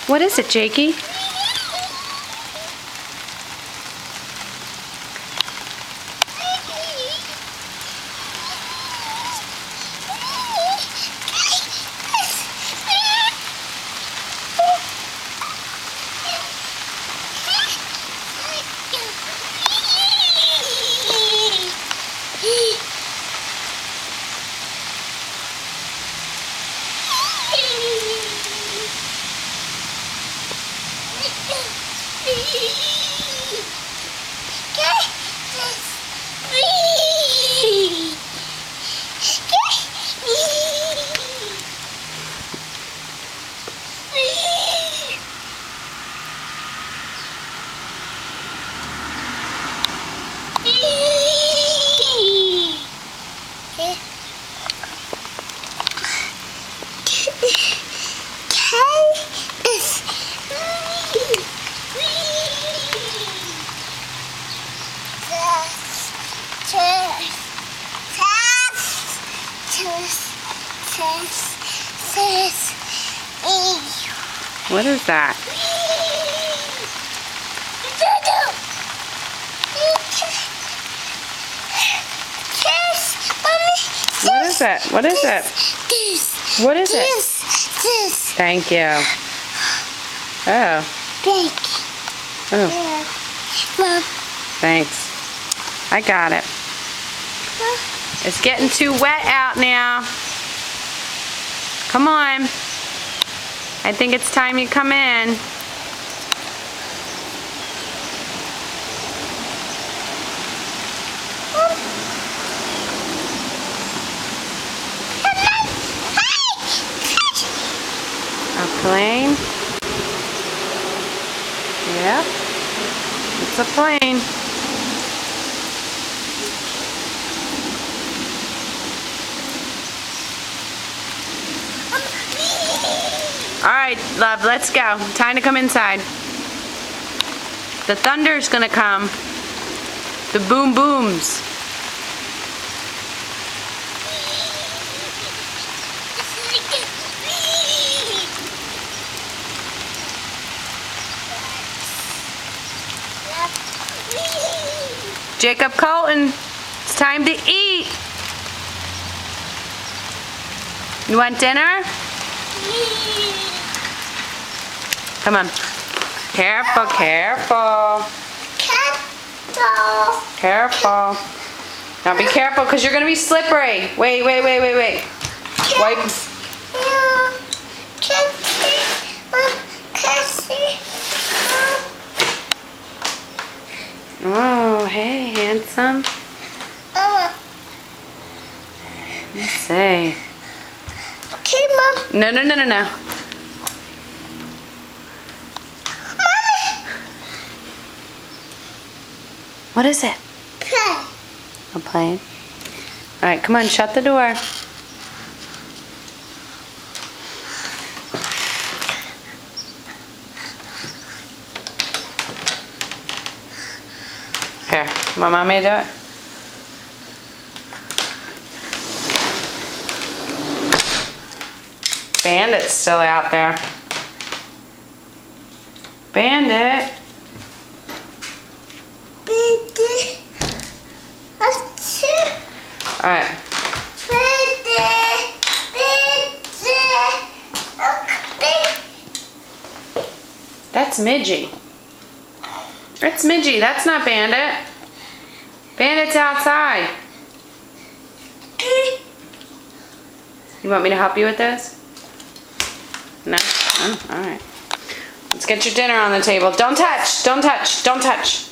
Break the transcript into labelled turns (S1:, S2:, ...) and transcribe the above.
S1: What is it, Jakey? What is that? What is it? What is it? What is it?
S2: This.
S1: Thank you. Oh.
S2: Big.
S1: Oh.
S2: Mom.
S1: Thanks. I got it. It's getting too wet out now. Come on. I think it's time you come in. A plane? Yep. It's a plane. All right, love, let's go. Time to come inside. The thunder's gonna come. The boom booms. Jacob Colton, it's time to eat. You want dinner? Come on. Careful, careful. Careful. Now be careful because you're going to be slippery. Wait. Wipe. Oh, hey, handsome. Let's see.
S2: Okay, Mom.
S1: No. What is it?
S2: Plane.
S1: A plane? Alright, come on, shut the door. Here, want mommy to do it? Bandit's still out there. Bandit. Alright. That's Midgie. It's Midgie. That's not Bandit. Bandit's outside. You want me to help you with this? No? Oh, alright. Let's get your dinner on the table. Don't touch. Don't touch. Don't touch.